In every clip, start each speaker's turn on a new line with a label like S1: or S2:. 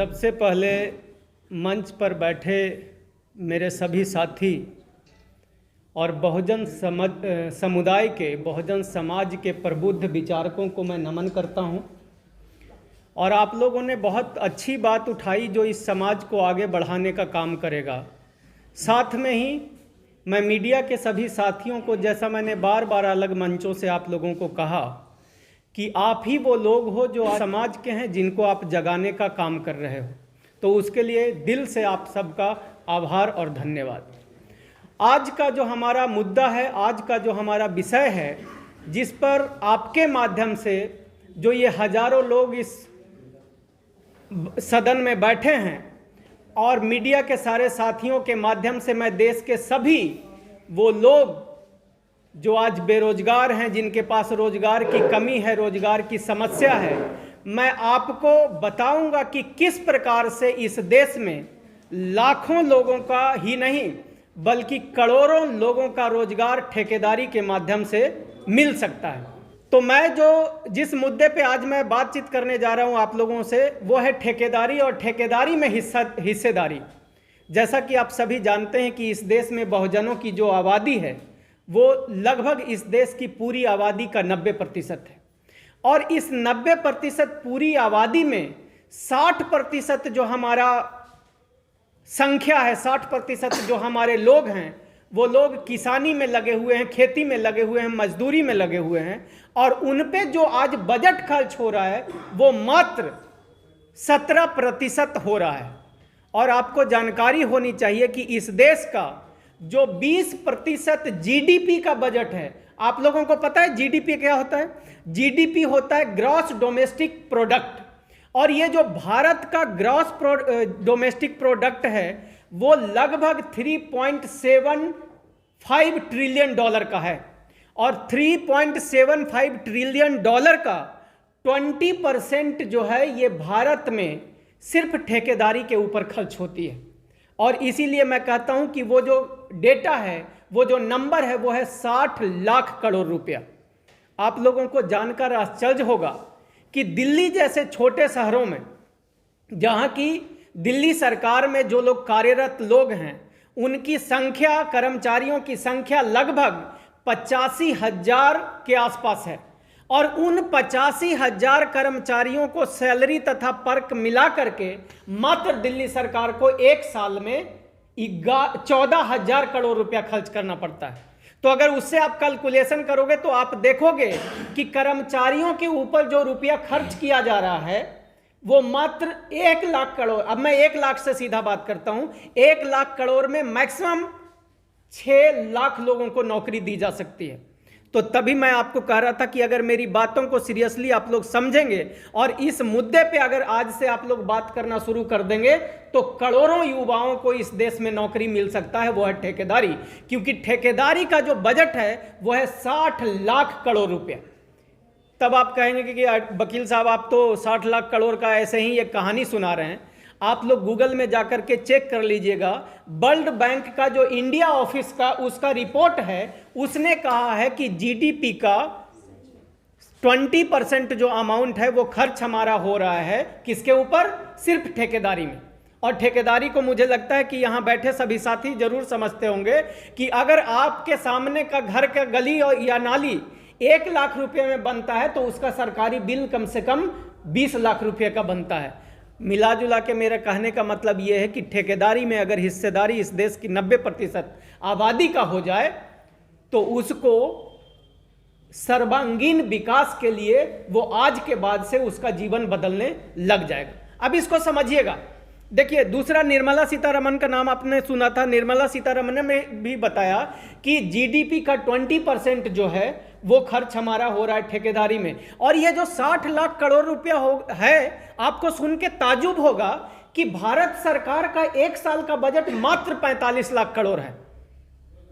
S1: सबसे पहले मंच पर बैठे मेरे सभी साथी और बहुजन समुदाय के, बहुजन समाज के प्रबुद्ध विचारकों को मैं नमन करता हूं। और आप लोगों ने बहुत अच्छी बात उठाई जो इस समाज को आगे बढ़ाने का काम करेगा। साथ में ही मैं मीडिया के सभी साथियों को, जैसा मैंने बार बार अलग मंचों से आप लोगों को कहा कि आप ही वो लोग हो जो समाज के हैं, जिनको आप जगाने का काम कर रहे हो, तो उसके लिए दिल से आप सबका आभार और धन्यवाद। आज का जो हमारा मुद्दा है, आज का जो हमारा विषय है, जिस पर आपके माध्यम से जो ये हजारों लोग इस सदन में बैठे हैं और मीडिया के सारे साथियों के माध्यम से मैं देश के सभी वो लोग जो आज बेरोजगार हैं, जिनके पास रोजगार की कमी है, रोजगार की समस्या है, मैं आपको बताऊंगा कि किस प्रकार से इस देश में लाखों लोगों का ही नहीं बल्कि करोड़ों लोगों का रोजगार ठेकेदारी के माध्यम से मिल सकता है। तो मैं जिस मुद्दे पे आज मैं बातचीत करने जा रहा हूं आप लोगों से, वो है ठेकेदारी और ठेकेदारी में हिस्सेदारी। जैसा कि आप सभी जानते हैं कि इस देश में बहुजनों की जो आबादी है वो लगभग इस देश की पूरी आबादी का 90% है। और इस 90% पूरी आबादी में 60% जो हमारा संख्या है, 60% जो हमारे लोग हैं, वो लोग किसानी में लगे हुए हैं, खेती में लगे हुए हैं, मजदूरी में लगे हुए हैं। और उन पे जो आज बजट खर्च हो रहा है वो मात्र 17% हो रहा है। और आपको जानकारी होनी चाहिए कि इस देश का जो 20% जीडीपी का बजट है, आप लोगों को पता है जीडीपी क्या होता है? जीडीपी होता है ग्रॉस डोमेस्टिक प्रोडक्ट। और ये जो भारत का ग्रॉस डोमेस्टिक प्रोडक्ट है वो लगभग 3.75 ट्रिलियन डॉलर का है। और 3.75 ट्रिलियन डॉलर का 20% जो है ये भारत में सिर्फ ठेकेदारी के ऊपर खर्च होती है। और इसीलिए मैं कहता हूं कि वो जो डेटा है, वो जो नंबर है, वो है 60 लाख करोड़ रुपया। आप लोगों को जानकर आश्चर्य होगा कि दिल्ली जैसे छोटे शहरों में, जहां की दिल्ली सरकार में जो लोग कार्यरत लोग हैं, उनकी संख्या, कर्मचारियों की संख्या लगभग 85,000 के आसपास है। और उन 85,000 कर्मचारियों को सैलरी तथा पर्क मिला करके मात्र दिल्ली सरकार को एक साल में 14,000 करोड़ रुपया खर्च करना पड़ता है। तो अगर उससे आप कैलकुलेशन करोगे तो आप देखोगे कि कर्मचारियों के ऊपर जो रुपया खर्च किया जा रहा है वो मात्र 1 लाख करोड़। अब मैं 1 लाख से सीधा बात करता हूं। 1 लाख करोड़ में मैक्सिमम 6 लाख लोगों को नौकरी दी जा सकती है। तो तभी मैं आपको कह रहा था कि अगर मेरी बातों को सीरियसली आप लोग समझेंगे और इस मुद्दे पे अगर आज से आप लोग बात करना शुरू कर देंगे तो करोड़ों युवाओं को इस देश में नौकरी मिल सकता है। वो है ठेकेदारी। क्योंकि ठेकेदारी का जो बजट है वो है 60 लाख करोड़ रुपया। तब आप कहेंगे कि वकील साहब, आप तो 60 लाख करोड़ का ऐसे ही एक कहानी सुना रहे हैं। आप लोग गूगल में जाकर के चेक कर लीजिएगा। वर्ल्ड बैंक का जो इंडिया ऑफिस का उसका रिपोर्ट है, उसने कहा है कि जीडीपी का 20% जो अमाउंट है वो खर्च हमारा हो रहा है किसके ऊपर? सिर्फ ठेकेदारी में। और ठेकेदारी को मुझे लगता है कि यहां बैठे सभी साथी जरूर समझते होंगे कि अगर आपके सामने का घर का गली या नाली 1 लाख रुपए में बनता है तो उसका सरकारी बिल कम से कम 20 लाख रुपए का बनता है। मिला जुला के मेरे कहने का मतलब यह है कि ठेकेदारी में अगर हिस्सेदारी इस देश की 90% आबादी का हो जाए तो उसको सर्वांगीण विकास के लिए वो आज के बाद से उसका जीवन बदलने लग जाएगा। अब इसको समझिएगा। देखिए, दूसरा, निर्मला सीतारमण का नाम आपने सुना था। निर्मला सीतारमण ने भी बताया कि जीडीपी का 20% जो है वो खर्च हमारा हो रहा है ठेकेदारी में। और ये जो 60 लाख करोड़ रुपया है, आपको सुन के ताजुब होगा कि भारत सरकार का एक साल का बजट मात्र 45 लाख करोड़ है।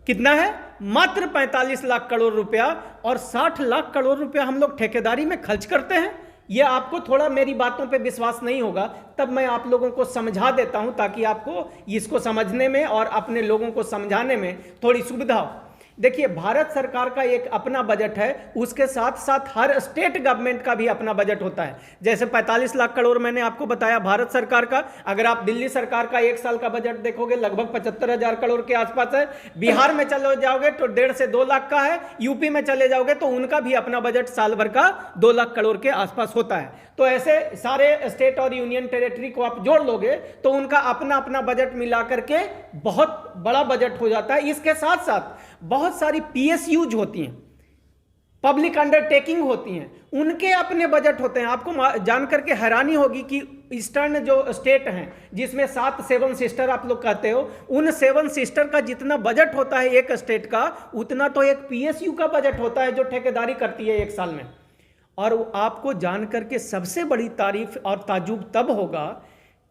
S1: कितना है? मात्र 45 लाख करोड़ रुपया। और 60 लाख करोड़ रुपया हम लोग ठेकेदारी में खर्च करते हैं। यह आपको थोड़ा मेरी बातों पे विश्वास नहीं होगा, तब मैं आप लोगों को समझा देता हूं ताकि आपको इसको समझने में और अपने लोगों को समझाने में थोड़ी सुविधा हो। देखिए, भारत सरकार का एक अपना बजट है, उसके साथ साथ हर स्टेट गवर्नमेंट का भी अपना बजट होता है। जैसे 45 लाख करोड़ मैंने आपको बताया भारत सरकार का, अगर आप दिल्ली सरकार का एक साल का बजट देखोगे लगभग 75,000 करोड़ के आसपास है। बिहार में चले जाओगे तो 1.5 से 2 लाख का है। यूपी में चले जाओगे तो उनका भी अपना बजट साल भर का 2 लाख करोड़ के आसपास होता है। तो ऐसे सारे स्टेट और यूनियन टेरिटरी को आप जोड़ लोगे तो उनका अपना अपना बजट मिला करके बहुत बड़ा बजट हो जाता है। इसके साथ साथ बहुत सारी पीएसयूज होती हैं, पब्लिक अंडरटेकिंग होती हैं, उनके अपने बजट होते हैं। आपको जान करके हैरानी होगी कि ईस्टर्न जो स्टेट हैं जिसमें 7 7 सिस्टर आप लोग कहते हो, उन 7 सिस्टर का जितना बजट होता है एक स्टेट का, उतना तो एक पीएसयू का बजट होता है जो ठेकेदारी करती है एक साल में। और आपको जान करके सबसे बड़ी तारीफ और ताजुब तब होगा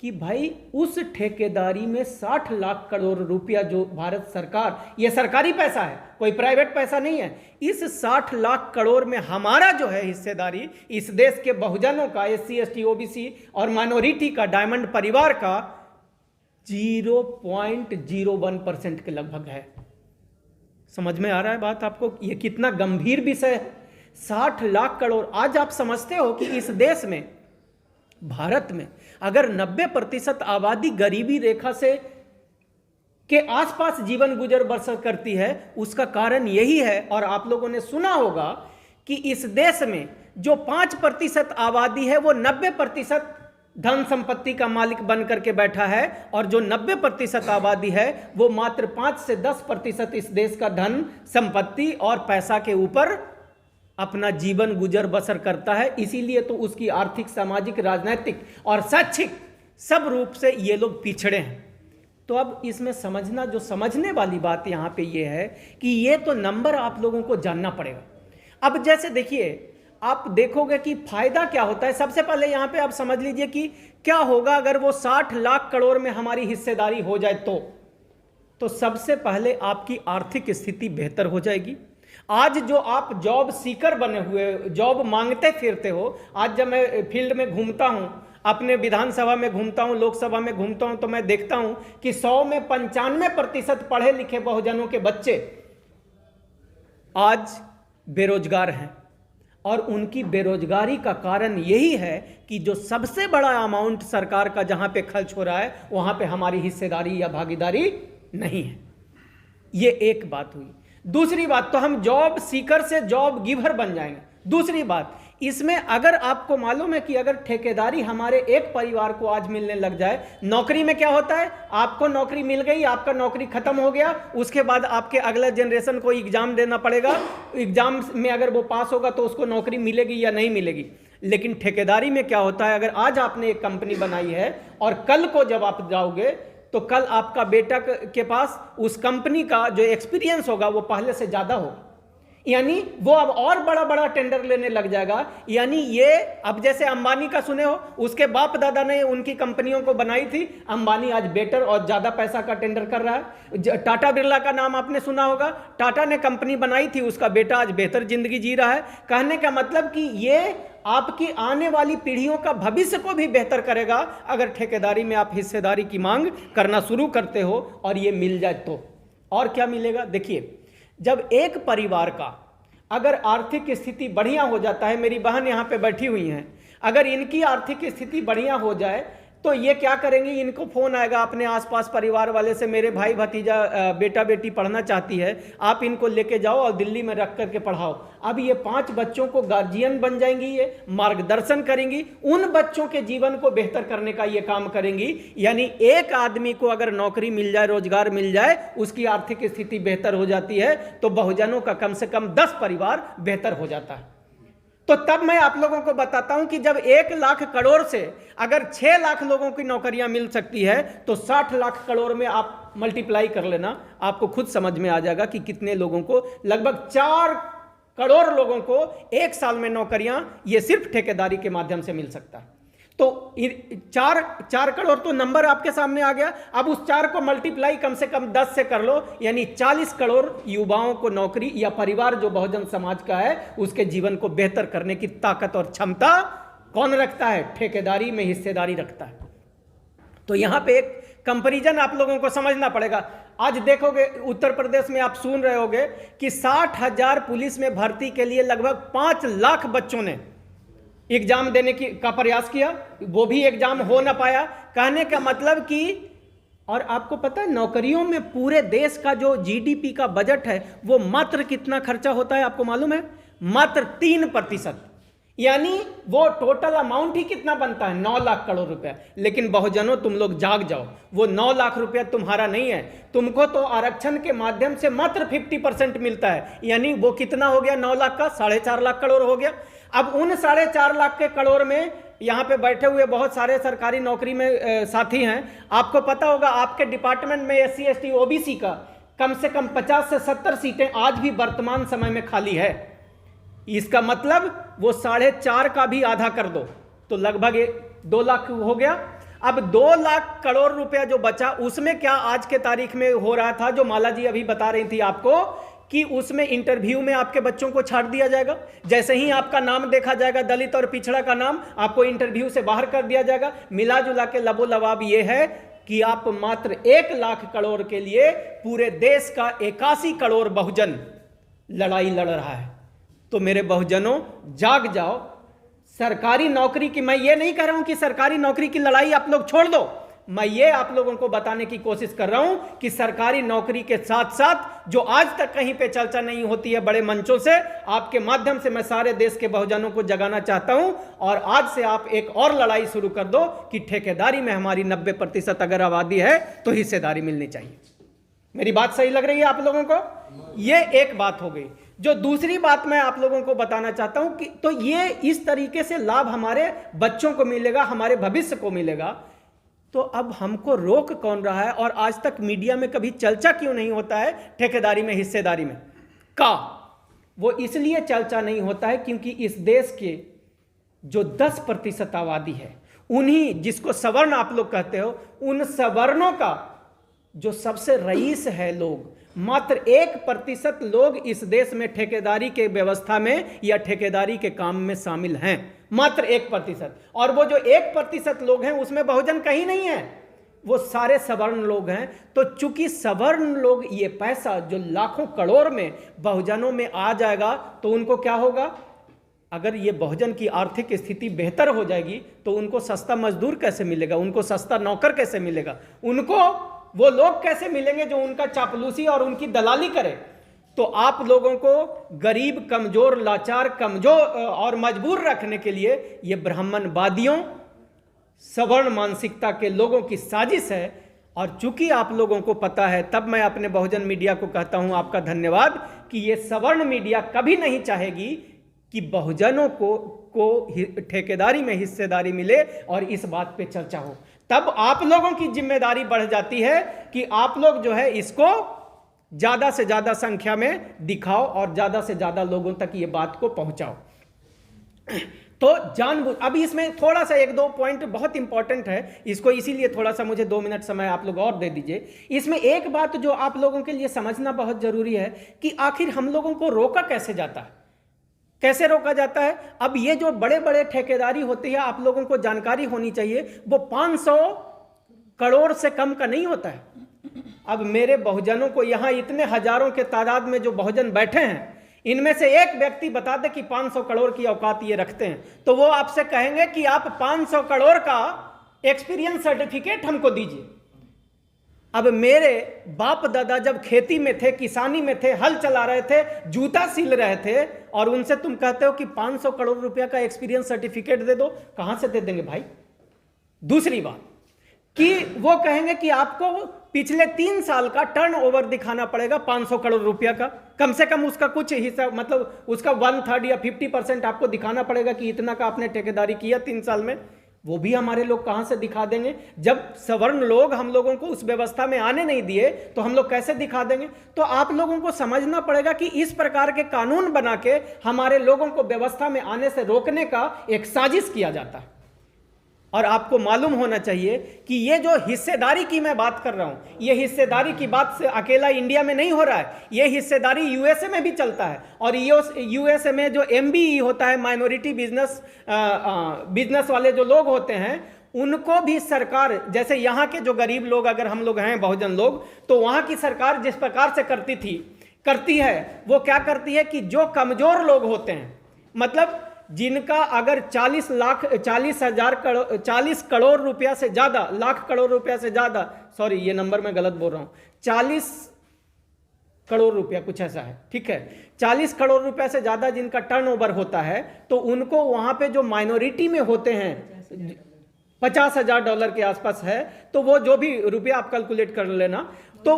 S1: कि भाई उस ठेकेदारी में 60 लाख करोड़ रुपया जो भारत सरकार, ये सरकारी पैसा है, कोई प्राइवेट पैसा नहीं है, इस 60 लाख करोड़ में हमारा जो है हिस्सेदारी, इस देश के बहुजनों का, SC ST OBC और माइनॉरिटी का, डायमंड परिवार का 0.01% के लगभग है। समझ में आ रहा है बात आपको? ये कितना गंभीर विषय है। 60 लाख करोड़। आज आप समझते हो कि इस देश में, भारत में, अगर 90% आबादी गरीबी रेखा से के आसपास जीवन गुजर बसर करती है, उसका कारण यही है। और आप लोगों ने सुना होगा कि इस देश में जो 5% आबादी है वो 90% धन संपत्ति का मालिक बन करके बैठा है, और जो 90% आबादी है वो मात्र 5 से 10% इस देश का धन संपत्ति और पैसा के ऊपर अपना जीवन गुजर बसर करता है। इसीलिए तो उसकी आर्थिक, सामाजिक, राजनीतिक और शैक्षिक सब रूप से ये लोग पिछड़े हैं। तो अब इसमें समझना, जो समझने वाली बात यहाँ पे ये है कि ये तो नंबर आप लोगों को जानना पड़ेगा। अब जैसे देखिए, आप देखोगे कि फायदा क्या होता है। सबसे पहले यहाँ पे आप समझ लीजिए कि क्या होगा अगर वो 60 लाख करोड़ में हमारी हिस्सेदारी हो जाए तो सबसे पहले आपकी आर्थिक स्थिति बेहतर हो जाएगी। आज जो आप जॉब सीकर बने हुए, जॉब मांगते फिरते हो, आज जब मैं फील्ड में घूमता हूं, अपने विधानसभा में घूमता हूं, लोकसभा में घूमता हूं, तो मैं देखता हूं कि 100 में 95% पढ़े लिखे बहुजनों के बच्चे आज बेरोजगार हैं। और उनकी बेरोजगारी का कारण यही है कि जो सबसे बड़ा अमाउंट सरकार का जहां पे खर्च हो रहा है वहां पे हमारी हिस्सेदारी या भागीदारी नहीं है। ये एक बात हुई। दूसरी बात, तो हम जॉब सीकर से जॉब गिवर बन जाएंगे। दूसरी बात, इसमें अगर आपको मालूम है कि अगर ठेकेदारी हमारे एक परिवार को आज मिलने लग जाए, नौकरी में क्या होता है, आपको नौकरी मिल गई, आपका नौकरी खत्म हो गया, उसके बाद आपके अगला जनरेशन को एग्जाम देना पड़ेगा। एग्जाम में अगर वो पास होगा तो उसको नौकरी मिलेगी या नहीं मिलेगी। लेकिन ठेकेदारी में क्या होता है, अगर आज आपने एक कंपनी बनाई है और कल को जब आप जाओगे तो कल आपका बेटा के पास उस कंपनी का जो एक्सपीरियंस होगा वो पहले से ज्यादा होगा, यानी वो अब और बड़ा बड़ा टेंडर लेने लग जाएगा। यानी ये अब जैसे अंबानी का सुने हो, उसके बाप दादा ने उनकी कंपनियों को बनाई थी, अंबानी आज बेटर और ज्यादा पैसा का टेंडर कर रहा है। टाटा बिरला का नाम आपने सुना होगा, टाटा ने कंपनी बनाई थी, उसका बेटा आज बेहतर जिंदगी जी रहा है। कहने का मतलब कि ये आपकी आने वाली पीढ़ियों का भविष्य को भी बेहतर करेगा अगर ठेकेदारी में आप हिस्सेदारी की मांग करना शुरू करते हो और ये मिल जाए तो। और क्या मिलेगा, देखिए, जब एक परिवार का अगर आर्थिक स्थिति बढ़िया हो जाता है, मेरी बहन यहाँ पे बैठी हुई हैं, अगर इनकी आर्थिक स्थिति बढ़िया हो जाए तो ये क्या करेंगे, इनको फोन आएगा अपने आसपास परिवार वाले से, मेरे भाई भतीजा बेटा बेटी पढ़ना चाहती है, आप इनको लेके जाओ और दिल्ली में रख करके पढ़ाओ। अब ये 5 बच्चों को गार्जियन बन जाएंगी, ये मार्गदर्शन करेंगी, उन बच्चों के जीवन को बेहतर करने का ये काम करेंगी। यानी एक आदमी को अगर नौकरी मिल जाए, रोजगार मिल जाए, उसकी आर्थिक स्थिति बेहतर हो जाती है तो बहुजनों का कम से कम 10 परिवार बेहतर हो जाता है। तो तब मैं आप लोगों को बताता हूं कि जब 1 लाख करोड़ से अगर 6 लाख लोगों की नौकरियां मिल सकती है तो 60 लाख करोड़ में आप मल्टीप्लाई कर लेना, आपको खुद समझ में आ जाएगा कि कितने लोगों को, लगभग 4 करोड़ लोगों को 1 साल में नौकरियां ये सिर्फ ठेकेदारी के माध्यम से मिल सकता है। तो 4 करोड़ तो नंबर आपके सामने आ गया। अब उस 4 को मल्टीप्लाई कम से कम 10 से कर लो, यानी 40 करोड़ युवाओं को नौकरी या परिवार जो बहुजन समाज का है उसके जीवन को बेहतर करने की ताकत और क्षमता कौन रखता है, ठेकेदारी में हिस्सेदारी रखता है। तो यहां पे एक कंपैरिजन आप लोगों को समझना पड़ेगा। आज देखोगे उत्तर प्रदेश में आप सुन रहे होगे कि 60,000 पुलिस में भर्ती के लिए लगभग 5 लाख बच्चों ने एग्जाम देने का प्रयास किया, वो भी एग्जाम हो ना पाया। कहने का मतलब कि, और आपको पता है नौकरियों में पूरे देश का जो जीडीपी का बजट है वो मात्र कितना खर्चा होता है आपको मालूम है? मात्र 3%। यानी वो टोटल अमाउंट ही कितना बनता है? 9 लाख करोड़ रुपया। लेकिन बहुजनों तुम लोग जाग जाओ, वो 9 लाख रुपया तुम्हारा नहीं है, तुमको तो आरक्षण के माध्यम से मात्र 50% मिलता है। यानी वो कितना हो गया? 9 लाख का 4.5 लाख करोड़ हो गया। अब उन 4.5 लाख के करोड़ में यहाँ पे बैठे हुए बहुत सारे सरकारी नौकरी में साथी हैं, आपको पता होगा आपके डिपार्टमेंट में SC ST OBC का कम से कम 50 से 70 सीटें आज भी वर्तमान समय में खाली है। इसका मतलब वो 4.5 का भी आधा कर दो तो लगभग 2 लाख हो गया। अब 2 लाख करोड़ रुपया जो बचा उसमें क्या आज के तारीख में हो रहा था, जो माला जी अभी बता रही थी आपको, कि उसमें इंटरव्यू में आपके बच्चों को छाड़ दिया जाएगा। जैसे ही आपका नाम देखा जाएगा, दलित और पिछड़ा का नाम, आपको इंटरव्यू से बाहर कर दिया जाएगा। मिला जुला के लबो लबाब ये है कि आप मात्र 1 लाख करोड़ के लिए पूरे देश का 81 करोड़ बहुजन लड़ाई लड़ रहा है। तो मेरे बहुजनों जाग जाओ। सरकारी नौकरी की, मैं ये नहीं कह रहा हूं कि सरकारी नौकरी की लड़ाई आप लोग छोड़ दो, मैं ये आप लोगों को बताने की कोशिश कर रहा हूं कि सरकारी नौकरी के साथ साथ जो आज तक कहीं पे चर्चा नहीं होती है बड़े मंचों से, आपके माध्यम से मैं सारे देश के बहुजनों को जगाना चाहता हूं। और आज से आप एक और लड़ाई शुरू कर दो कि ठेकेदारी में हमारी 90% अगर आबादी है तो हिस्सेदारी मिलनी चाहिए। मेरी बात सही लग रही है आप लोगों को? ये एक बात हो गई। जो दूसरी बात मैं आप लोगों को बताना चाहता हूं कि तो ये इस तरीके से लाभ हमारे बच्चों को मिलेगा, हमारे भविष्य को मिलेगा। तो अब हमको रोक कौन रहा है? और आज तक मीडिया में कभी चर्चा क्यों नहीं होता है ठेकेदारी में, हिस्सेदारी में का? वो इसलिए चर्चा नहीं होता है क्योंकि इस देश के जो 10% आबादी है, उन्हीं, जिसको सवर्ण आप लोग कहते हो, उन सवर्णों का जो सबसे रईस है लोग, मात्र 1% लोग इस देश में ठेकेदारी के व्यवस्था में या ठेकेदारी के काम में शामिल हैं। मात्र 1%। और वो जो 1% लोग हैं उसमें बहुजन कहीं नहीं है, वो सारे सवर्ण लोग हैं। तो चूंकि सवर्ण लोग, ये पैसा जो लाखों करोड़ में बहुजनों में आ जाएगा तो उनको क्या होगा? अगर ये बहुजन की आर्थिक स्थिति बेहतर हो जाएगी तो उनको सस्ता मजदूर कैसे मिलेगा? उनको सस्ता नौकर कैसे मिलेगा? उनको वो लोग कैसे मिलेंगे जो उनका चापलूसी और उनकी दलाली करे? तो आप लोगों को गरीब, कमजोर, लाचार, कमजोर और मजबूर रखने के लिए ये ब्राह्मणवादियों, सवर्ण मानसिकता के लोगों की साजिश है। और चूंकि आप लोगों को पता है, तब मैं अपने बहुजन मीडिया को कहता हूं आपका धन्यवाद कि ये सवर्ण मीडिया कभी नहीं चाहेगी कि बहुजनों को ठेकेदारी में हिस्सेदारी मिले और इस बात पे चर्चा हो। तब आप लोगों की जिम्मेदारी बढ़ जाती है कि आप लोग जो है इसको ज्यादा से ज्यादा संख्या में दिखाओ और ज्यादा से ज्यादा लोगों तक ये बात को पहुंचाओ। तो जानबूझ, अभी इसमें थोड़ा सा 1-2 पॉइंट बहुत इंपॉर्टेंट है, इसको इसीलिए थोड़ा सा मुझे 2 मिनट समय आप लोग और दे दीजिए। इसमें एक बात जो आप लोगों के लिए समझना बहुत जरूरी है कि आखिर हम लोगों को रोका कैसे जाता है, कैसे रोका जाता है। अब ये जो बड़े बड़े ठेकेदारी होती है, आप लोगों को जानकारी होनी चाहिए, वो 500 करोड़ से कम का नहीं होता है। अब मेरे बहुजनों को यहां इतने हजारों के तादाद में जो बहुजन बैठे हैं, इनमें से एक व्यक्ति बता दे कि 500 करोड़ की औकात ये रखते हैं, तो वो आपसे कहेंगे कि आप 500 करोड़ का एक्सपीरियंस सर्टिफिकेट हमको दीजिए। अब मेरे बाप दादा जब खेती में थे, किसानी में थे, हल चला रहे थे, जूता सिल रहे थे, और उनसे तुम कहते हो कि 500 करोड़ रुपया का एक्सपीरियंस सर्टिफिकेट दे दो, कहां से दे देंगे भाई? दूसरी बात कि वो कहेंगे कि आपको पिछले 3 साल का टर्नओवर दिखाना पड़ेगा 500 करोड़ रुपया का, कम से कम उसका कुछ हिस्सा, मतलब उसका 1/3 या 50% आपको दिखाना पड़ेगा कि इतना का आपने ठेकेदारी किया 3 साल में। वो भी हमारे लोग कहां से दिखा देंगे? जब सवर्ण लोग हम लोगों को उस व्यवस्था में आने नहीं दिए तो हम लोग कैसे दिखा देंगे? तो आप लोगों को समझना पड़ेगा कि इस प्रकार के कानून बना के हमारे लोगों को व्यवस्था में आने से रोकने का एक साजिश किया जाता है। और आपको मालूम होना चाहिए कि ये जो हिस्सेदारी की मैं बात कर रहा हूं, ये हिस्सेदारी की बात से अकेला इंडिया में नहीं हो रहा है, ये हिस्सेदारी यूएसए में भी चलता है। और यूएसए में जो MBE होता है, माइनॉरिटी बिजनेस वाले जो लोग होते हैं, उनको भी सरकार, जैसे यहाँ के जो गरीब लोग, अगर हम लोग हैं बहुजन लोग, तो वहाँ की सरकार जिस प्रकार से करती है, वो क्या करती है कि जो कमजोर लोग होते हैं, मतलब जिनका अगर 40 करोड़ रुपया से ज़्यादा, लाख करोड़ रुपया से ज़्यादा, सॉरी ये नंबर मैं गलत बोल रहा हूँ, 40 करोड़ रुपया कुछ ऐसा है, ठीक है, 40 करोड़ रुपया से ज़्यादा जिनका टर्नओवर होता है, तो उनको वहाँ पे जो माइनॉरिटी में होते हैं, $50,000 के आसपास है, तो वो जो भी रुपया आप कैलकुलेट कर लेना, तो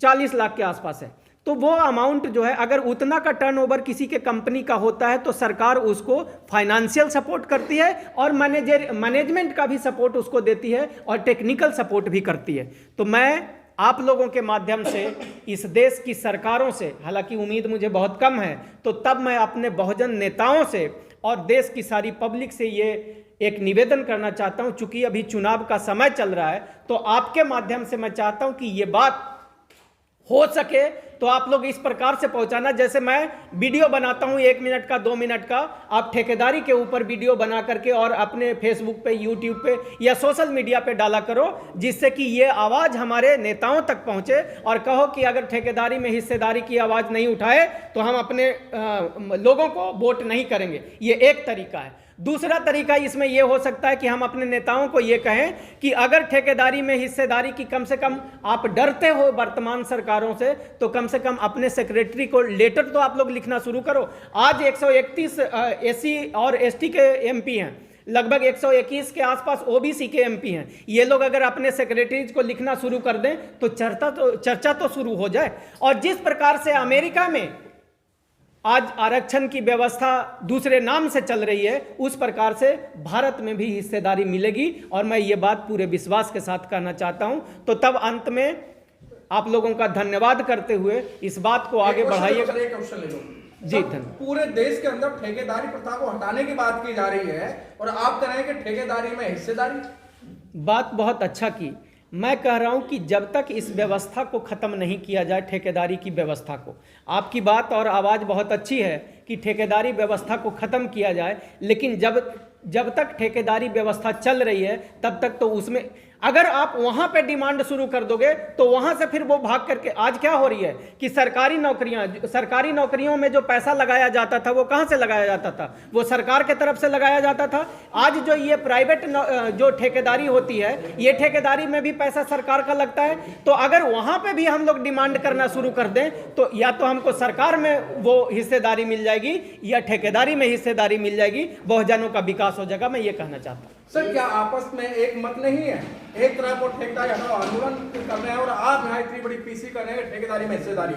S1: 40 लाख के आसपास है। तो वो अमाउंट जो है, अगर उतना का टर्नओवर किसी के कंपनी का होता है, तो सरकार उसको फाइनेंशियल सपोर्ट करती है और मैनेजमेंट का भी सपोर्ट उसको देती है और टेक्निकल सपोर्ट भी करती है। तो मैं आप लोगों के माध्यम से इस देश की सरकारों से, हालांकि उम्मीद मुझे बहुत कम है, तो तब मैं अपने बहुजन नेताओं से और देश की सारी पब्लिक से ये एक निवेदन करना चाहता हूं, चूंकि अभी चुनाव का समय चल रहा है, तो आपके माध्यम से मैं चाहता हूं कि ये बात हो सके तो आप लोग इस प्रकार से पहुंचाना, जैसे मैं वीडियो बनाता हूं 1 मिनट का, 2 मिनट का, आप ठेकेदारी के ऊपर वीडियो बना करके और अपने फेसबुक पे, यूट्यूब पे या सोशल मीडिया पे डाला करो, जिससे कि ये आवाज़ हमारे नेताओं तक पहुंचे और कहो कि अगर ठेकेदारी में हिस्सेदारी की आवाज़ नहीं उठाए तो हम अपने लोगों को वोट नहीं करेंगे। ये एक तरीका है। दूसरा तरीका इसमें यह हो सकता है कि हम अपने नेताओं को यह कहें कि अगर ठेकेदारी में हिस्सेदारी की, कम से कम आप डरते हो वर्तमान सरकारों से, तो कम से कम अपने सेक्रेटरी को लेटर तो आप लोग लिखना शुरू करो। आज 131 एससी और एसटी के एमपी हैं, लगभग 121 के आसपास ओबीसी के एमपी हैं। ये लोग अगर अपने सेक्रेटरीज को लिखना शुरू कर दें तो चर्चा तो शुरू हो जाए। और जिस प्रकार से अमेरिका में आज आरक्षण की व्यवस्था दूसरे नाम से चल रही है, उस प्रकार से भारत में भी हिस्सेदारी मिलेगी, और मैं ये बात पूरे विश्वास के साथ कहना चाहता हूं। तो तब अंत में आप लोगों का धन्यवाद करते हुए इस बात को आगे बढ़ाइएगा। जी धन्यवाद।
S2: पूरे देश के अंदर ठेकेदारी प्रथा को हटाने की बात की जा रही है और आप कह रहे हैं कि ठेकेदारी में हिस्सेदारी।
S1: बात बहुत अच्छा की। मैं कह रहा हूं कि जब तक इस व्यवस्था को ख़त्म नहीं किया जाए, ठेकेदारी की व्यवस्था को, आपकी बात और आवाज़ बहुत अच्छी है कि ठेकेदारी व्यवस्था को ख़त्म किया जाए, लेकिन जब तक ठेकेदारी व्यवस्था चल रही है तब तक तो उसमें अगर आप वहाँ पे डिमांड शुरू कर दोगे तो वहाँ से फिर वो भाग करके, आज क्या हो रही है कि सरकारी नौकरियों में जो पैसा लगाया जाता था वो कहाँ से लगाया जाता था? वो सरकार के तरफ से लगाया जाता था। आज जो ये प्राइवेट जो ठेकेदारी होती है, ये ठेकेदारी में भी पैसा सरकार का लगता है। तो अगर वहाँ पे भी हम लोग डिमांड करना शुरू कर दें तो या तो हमको सरकार में वो हिस्सेदारी मिल जाएगी या ठेकेदारी में हिस्सेदारी मिल जाएगी, बहुजनों का विकास हो जाएगा। मैं ये कहना चाहता हूँ।
S2: सर, क्या आपस में एक मत नहीं है? एक तरफ वो ठेकेदारी हटाओ आंदोलन कर रहे हैं और आप यहाँ इतनी बड़ी पीसी कर रहे हैं ठेकेदारी में हिस्सेदारी,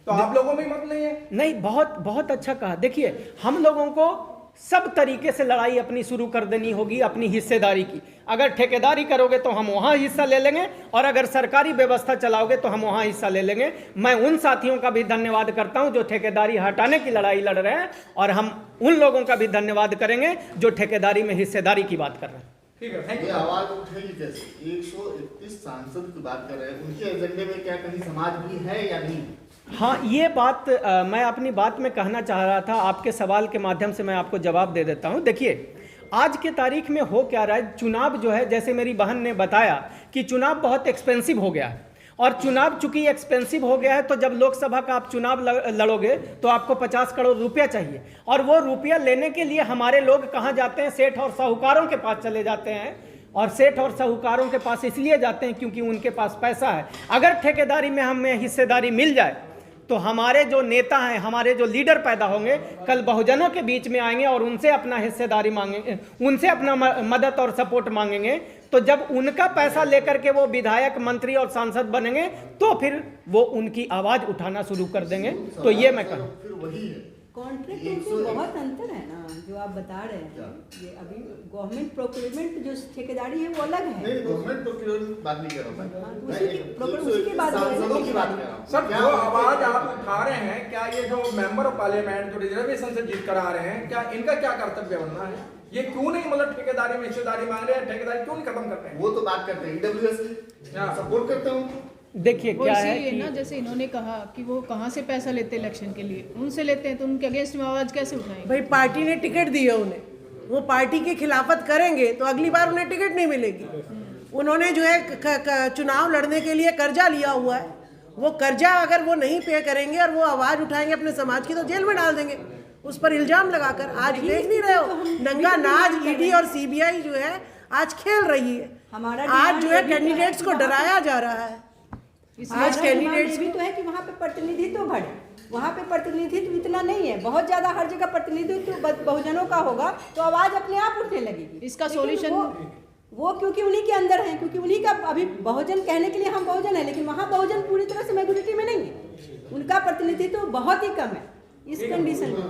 S2: तो आप लोगों में मत नहीं है? नहीं, बहुत बहुत अच्छा कहा। देखिए, हम लोगों को सब तरीके से लड़ाई अपनी शुरू कर देनी होगी अपनी हिस्सेदारी की। अगर ठेकेदारी करोगे तो हम वहाँ हिस्सा ले लेंगे, और अगर सरकारी व्यवस्था चलाओगे तो हम वहाँ हिस्सा ले लेंगे। मैं उन साथियों का भी धन्यवाद करता हूँ जो ठेकेदारी हटाने की लड़ाई लड़ रहे हैं, और हम उन लोगों का भी धन्यवाद करेंगे जो ठेकेदारी में हिस्सेदारी की बात कर रहे हैं। ठीक है, थैंक यू।
S3: आवाज उठेगी कैसे? 131 सांसद की बात कर रहे हैं, उनके एजेंडे में क्या कहीं समाज भी है या नहीं?
S1: हाँ, ये बात मैं अपनी बात में कहना चाह रहा था। आपके सवाल के माध्यम से मैं आपको जवाब दे देता हूँ। देखिए, आज के तारीख में हो क्या रहा है, चुनाव जो है, जैसे मेरी बहन ने बताया कि चुनाव बहुत एक्सपेंसिव हो गया है, और चुनाव चूंकि एक्सपेंसिव हो गया है तो जब लोकसभा का आप चुनाव लड़ोगे तो आपको 50 करोड़ रुपया चाहिए, और वो रुपया लेने के लिए हमारे लोग कहाँ जाते हैं? सेठ और साहूकारों के पास चले जाते हैं। और सेठ और साहूकारों के पास इसलिए जाते हैं क्योंकि उनके पास पैसा है। अगर ठेकेदारी में हमें हिस्सेदारी मिल जाए तो हमारे जो नेता हैं, हमारे जो लीडर पैदा होंगे, कल बहुजनों के बीच में आएंगे और उनसे अपना हिस्सेदारी मांगेंगे, उनसे अपना मदद और सपोर्ट मांगेंगे। तो जब उनका पैसा लेकर के वो विधायक, मंत्री और सांसद बनेंगे तो फिर वो उनकी आवाज उठाना शुरू कर देंगे। तो ये मैं कहूँ,
S4: कॉन्ट्रैक्ट में बहुत अंतर है ना, जो आप बता रहे हैं। ये अभी गवर्नमेंट प्रोक्योरमेंट जो ठेकेदारी है वो अलग है।
S3: नहीं, गवर्नमेंट प्रोक्योरमेंट बात नहीं कर रहा मैं,
S4: उसी की बात कर रहे हैं।
S2: सर, जो आवाज आप उठा रहे हैं, क्या ये जो मेंबर ऑफ पार्लियामेंट जो रिजर्वेशन से जीत कर आ रहे हैं, क्या इनका क्या कर्तव्य बनना है? ये क्यों नहीं, मतलब ठेकेदारी में हिस्सेदारी मांग रहे हैं, ठेकेदारी क्यों नहीं खत्म करते हैं?
S3: वो तो बात करते हैं, ईडब्ल्यूएस सपोर्ट करते हैं।
S1: देखिए क्या है
S5: ना, जैसे इन्होंने कहा कि वो कहाँ से पैसा लेते हैं इलेक्शन के लिए, उनसे लेते हैं, तो उनके अगेंस्ट में आवाज कैसे उठाएंगे?
S6: भाई पार्टी ने टिकट दी है उन्हें, वो पार्टी की खिलाफत करेंगे तो अगली बार उन्हें टिकट नहीं मिलेगी। उन्होंने जो है चुनाव लड़ने के लिए कर्जा लिया हुआ है, वो कर्जा अगर वो नहीं पे करेंगे और वो आवाज उठाएंगे अपने समाज की तो जेल में डाल देंगे उस पर इल्जाम लगाकर। आज देख नहीं रहे हो नंगा नाच ईडी और सीबीआई जो है आज खेल रही है। आज जो है कैंडिडेट्स को डराया जा रहा है। आज कैंडिडेट्स
S4: भी तो है कि वहाँ पे प्रतिनिधित्व बढ़े, वहाँ पे प्रतिनिधित्व इतना नहीं है, बहुत ज्यादा हर जगह प्रतिनिधित्व बहुजनों का होगा तो आवाज अपने आप उठने लगेगी।
S5: इसका सॉल्यूशन
S4: वो क्योंकि उन्हीं के अंदर है, क्योंकि उन्हीं का अभी बहुजन कहने के लिए हम बहुजन है, लेकिन वहाँ बहुजन पूरी तरह से मेजोरिटी में नहीं है, उनका प्रतिनिधित्व बहुत ही कम है इस कंडीशन में।